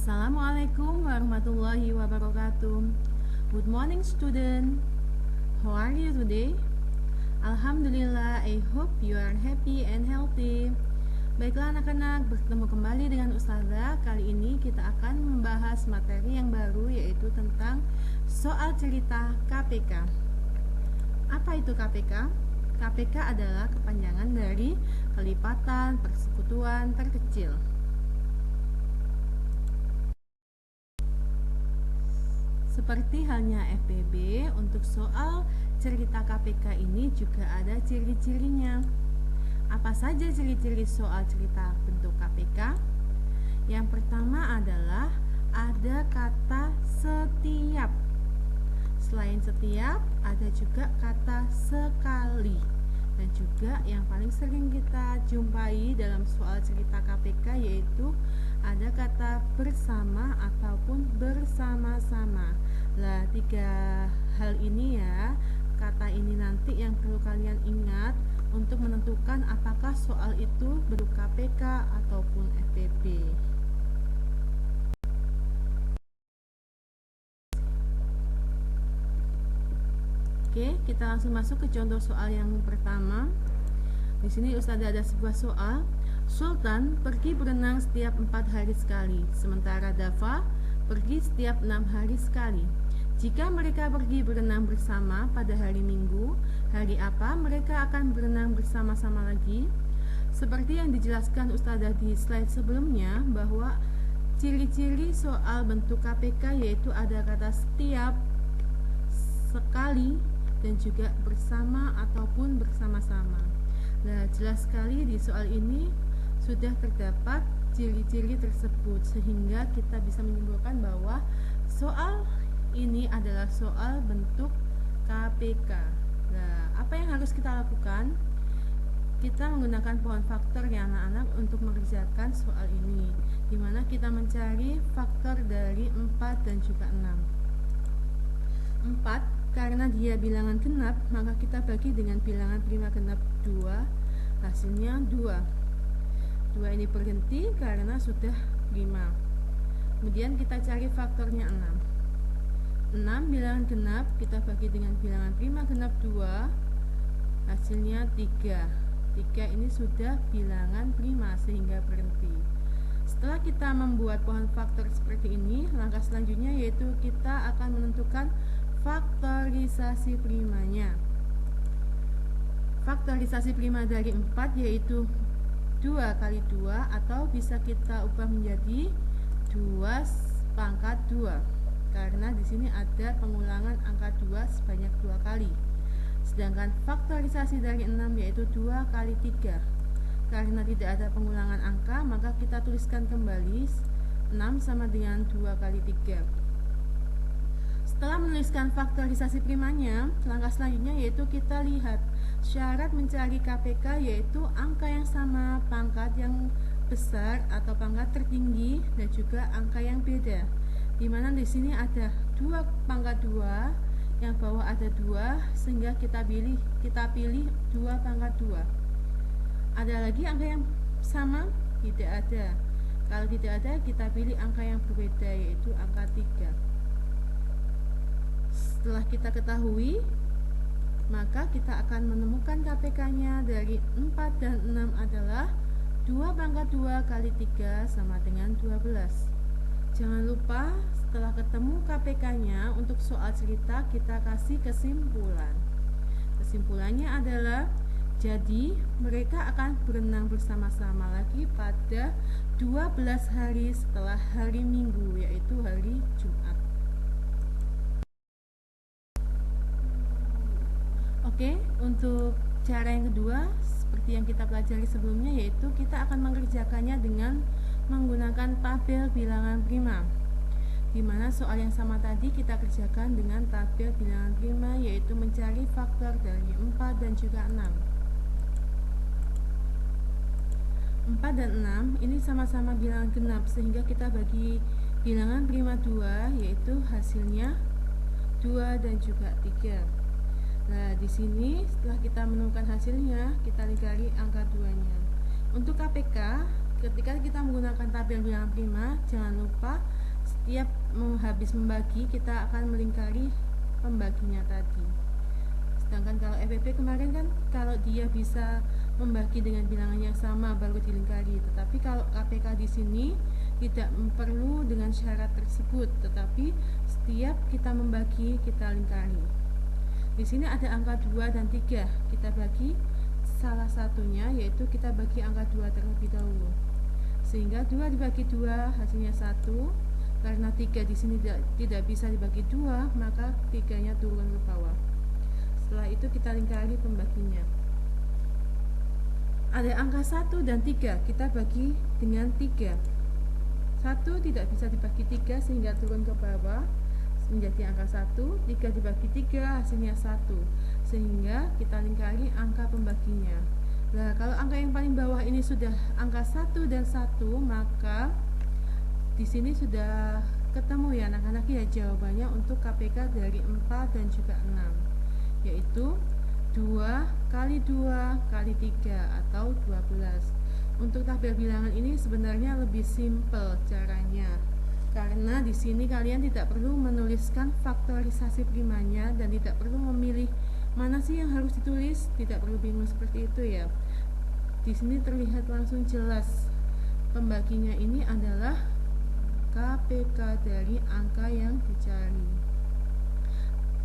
Assalamualaikum warahmatullahi wabarakatuh. Good morning student. How are you today? Alhamdulillah, I hope you are happy and healthy. Baiklah anak-anak, bertemu kembali dengan Ustazah. Kali ini kita akan membahas materi yang baru, yaitu tentang soal cerita KPK. Apa itu KPK? KPK adalah kepanjangan dari kelipatan persekutuan terkecil. Seperti halnya FPB, untuk soal cerita KPK ini juga ada ciri-cirinya. Apa saja ciri-ciri soal cerita bentuk KPK? Yang pertama adalah ada kata setiap. Selain setiap, ada juga kata sekali. Dan juga yang paling sering kita jumpai dalam soal cerita KPK yaitu ada kata bersama ataupun bersama-sama. Lah, tiga hal ini ya, kata ini nanti yang perlu kalian ingat untuk menentukan apakah soal itu bentuk KPK ataupun FPB. Oke, kita langsung masuk ke contoh soal yang pertama. Di sini Ustazah ada sebuah soal. Sultan pergi berenang setiap 4 hari sekali, sementara Dafa pergi setiap 6 hari sekali. Jika mereka pergi berenang bersama pada hari Minggu, hari apa mereka akan berenang bersama-sama lagi? Seperti yang dijelaskan Ustazah di slide sebelumnya, bahwa ciri-ciri soal bentuk KPK yaitu ada kata setiap, sekali, dan juga bersama ataupun bersama-sama. Nah, jelas sekali di soal ini sudah terdapat ciri-ciri tersebut, sehingga kita bisa menyimpulkan bahwa soal ini adalah soal bentuk KPK. Nah, apa yang harus kita lakukan? Kita menggunakan pohon faktor ya anak-anak untuk mengerjakan soal ini, dimana kita mencari faktor dari 4 dan juga 6. 4 karena dia bilangan genap, maka kita bagi dengan bilangan prima genap 2, hasilnya 2. 2 ini berhenti karena sudah prima. Kemudian kita cari faktornya 6. 6 bilangan genap kita bagi dengan bilangan prima genap 2, hasilnya 3. 3 ini sudah bilangan prima sehingga berhenti. Setelah kita membuat pohon faktor seperti ini, langkah selanjutnya yaitu kita akan menentukan faktorisasi primanya. Faktorisasi prima dari 4 yaitu 2 kali 2, atau bisa kita ubah menjadi 2 pangkat 2. Karena di sini ada pengulangan angka 2 sebanyak 2 kali. Sedangkan faktorisasi dari 6 yaitu 2 kali 3. Karena tidak ada pengulangan angka, maka kita tuliskan kembali 6 sama dengan 2 kali 3. Setelah menuliskan faktorisasi primanya, langkah selanjutnya yaitu kita lihat syarat mencari KPK, yaitu angka yang sama, pangkat yang besar atau pangkat tertinggi, dan juga angka yang beda. Dimana di sini ada 2 pangkat 2, yang bawah ada 2, sehingga kita pilih 2 pangkat 2. Ada lagi angka yang sama? Tidak ada. Kalau tidak ada, kita pilih angka yang berbeda, yaitu angka 3. Setelah kita ketahui, maka kita akan menemukan KPK-nya dari 4 dan 6 adalah 2 pangkat 2 kali 3 sama dengan 12. Jangan lupa setelah ketemu KPK-nya, untuk soal cerita kita kasih kesimpulan. Kesimpulannya adalah, jadi mereka akan berenang bersama-sama lagi pada 12 hari setelah hari Minggu, yaitu hari Jumat. Oke, untuk cara yang kedua seperti yang kita pelajari sebelumnya, yaitu kita akan mengerjakannya dengan menggunakan tabel bilangan prima. Dimana soal yang sama tadi kita kerjakan dengan tabel bilangan prima, yaitu mencari faktor dari 4 dan juga 6. 4 dan 6 ini sama-sama bilangan genap, sehingga kita bagi bilangan prima 2, yaitu hasilnya 2 dan juga 3. Nah, di sini setelah kita menemukan hasilnya, kita lingkari angka 2-nya. Untuk KPK, ketika kita menggunakan tabel bilangan prima, jangan lupa setiap habis membagi kita akan melingkari pembaginya tadi. Sedangkan kalau FPP kemarin kan kalau dia bisa membagi dengan bilangan yang sama baru dilingkari, tetapi kalau KPK di sini tidak perlu dengan syarat tersebut, tetapi setiap kita membagi kita lingkari. Di sini ada angka 2 dan 3, kita bagi salah satunya, yaitu kita bagi angka 2 terlebih dahulu. Sehingga 2 dibagi 2 hasilnya 1. Karena 3 di sini tidak bisa dibagi 2, maka 3-nya turun ke bawah. Setelah itu kita lingkari pembaginya. Ada angka 1 dan 3, kita bagi dengan 3. 1 tidak bisa dibagi 3 sehingga turun ke bawah menjadi angka 1. 3 dibagi 3 hasilnya 1, sehingga kita lingkari angka pembaginya. Nah, kalau angka yang paling bawah ini sudah angka 1 dan 1, maka di sini sudah ketemu ya anak-anak ya jawabannya untuk KPK dari 4 dan juga 6, yaitu 2 kali 2 kali 3 atau 12. Untuk tabel bilangan ini sebenarnya lebih simpel caranya, karena di sini kalian tidak perlu menuliskan faktorisasi primanya dan tidak perlu memilih mana sih yang harus ditulis, tidak perlu bingung seperti itu ya. Di sini terlihat langsung jelas pembaginya ini adalah KPK dari angka yang dicari.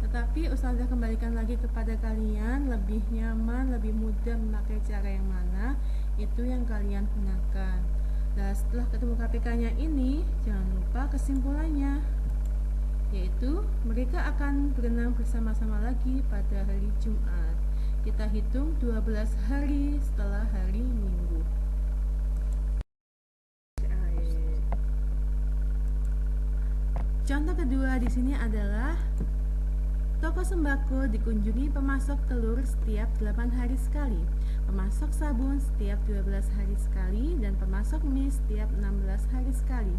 Tetapi Ustazah kembalikan lagi kepada kalian, lebih nyaman, lebih mudah memakai cara yang mana, itu yang kalian gunakan. Nah, setelah ketemu KPK-nya ini, jangan lupa kesimpulannya, yaitu mereka akan berenang bersama-sama lagi pada hari Jumat. Kita hitung 12 hari setelah hari Minggu. Contoh kedua di sini adalah toko sembako dikunjungi pemasok telur setiap 8 hari sekali, pemasok sabun setiap 12 hari sekali, dan pemasok mie setiap 16 hari sekali.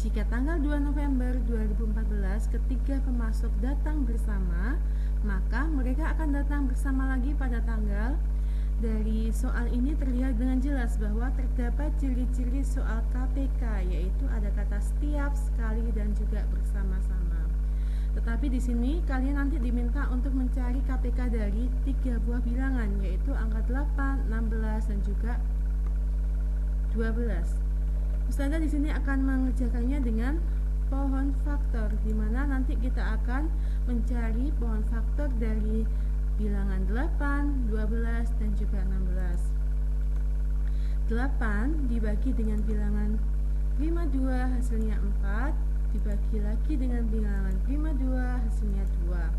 Jika tanggal 2 November 2014 ketiga pemasok datang bersama, maka mereka akan datang bersama lagi pada tanggal. Dari soal ini terlihat dengan jelas bahwa terdapat ciri-ciri soal KPK, yaitu ada kata setiap, sekali, dan juga bersama-sama. Tetapi di sini kalian nanti diminta untuk mencari KPK dari 3 buah bilangan, yaitu angka 8, 16, dan juga 12. Ustazah di sini akan mengerjakannya dengan pohon faktor, di mana nanti kita akan mencari pohon faktor dari bilangan 8, 12, dan juga 16. 8 dibagi dengan bilangan 52 hasilnya 4, dibagi lagi dengan bilangan 52 hasilnya 2.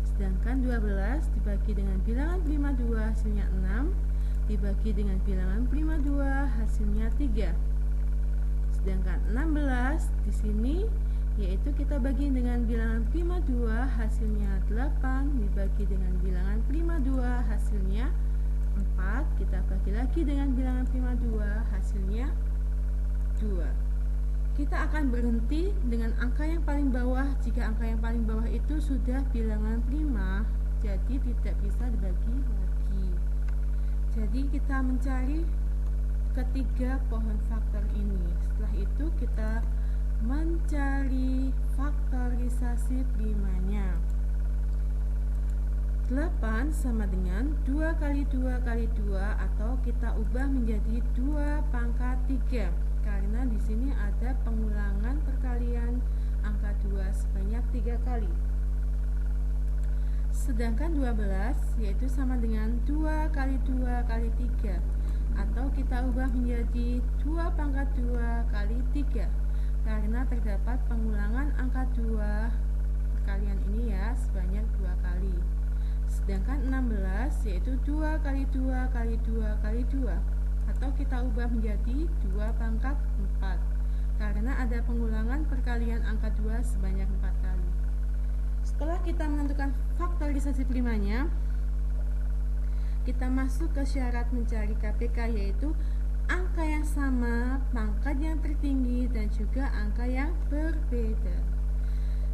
Sedangkan 12 dibagi dengan bilangan 52 hasilnya 6, dibagi dengan bilangan 52 hasilnya 3. Sedangkan 16 di sini yaitu kita bagi dengan bilangan 52 hasilnya 8, dibagi dengan bilangan 52 hasilnya 4, kita bagi lagi dengan bilangan 52 hasilnya 2. Kita akan berhenti dengan angka yang paling bawah. Jika angka yang paling bawah itu sudah bilangan prima, jadi tidak bisa dibagi lagi. Jadi kita mencari ketiga pohon faktor ini. Setelah itu kita mencari faktorisasi primanya. 8 sama dengan 2 kali 2 kali 2, atau kita ubah menjadi 2 pangkat 3. Karena di sini ada pengulangan perkalian angka 2 sebanyak 3 kali. Sedangkan 12 yaitu sama dengan 2 kali 2 kali 3, atau kita ubah menjadi 2 pangkat 2 kali 3. Karena terdapat pengulangan angka 2 perkalian ini ya sebanyak 2 kali. Sedangkan 16 yaitu 2 kali 2 kali 2 kali 2, atau kita ubah menjadi 2 pangkat 4, karena ada pengulangan perkalian angka 2 sebanyak 4 kali. Setelah kita menentukan faktorisasi primanya, kita masuk ke syarat mencari KPK, yaitu angka yang sama, pangkat yang tertinggi, dan juga angka yang berbeda.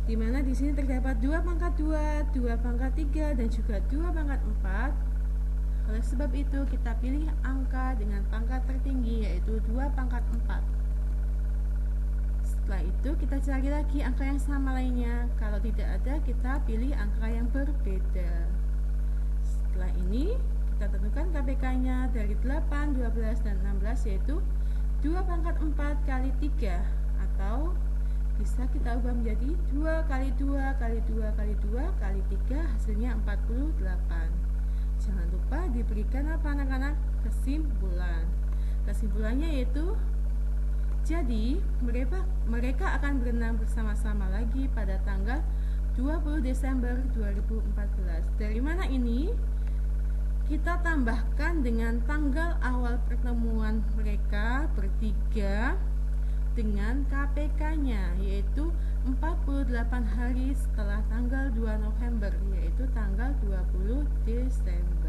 Dimana di sini terdapat 2 pangkat 2, 2 pangkat 3, dan juga 2 pangkat 4. Oleh sebab itu kita pilih angka dengan pangkat tertinggi, yaitu 2 2 pangkat 4. Setelah itu kita cari lagi angka yang sama lainnya. Kalau tidak ada, kita pilih angka yang berbeda. Setelah ini kita tentukan KPK-nya dari 8, 12, dan 16, yaitu 2 pangkat 4 kali 3, atau bisa kita ubah menjadi 2 kali 2 kali 2 kali 2 kali 3, hasilnya 48. Jangan lupa diberikan apa anak-anak? Kesimpulan. Kesimpulannya yaitu, jadi mereka akan berenang bersama-sama lagi pada tanggal 20 Desember 2014. Dari mana ini? Kita tambahkan dengan tanggal awal pertemuan mereka bertiga dengan KPK-nya, yaitu 48 hari setelah tanggal 2 November, yaitu tanggal 20 Desember.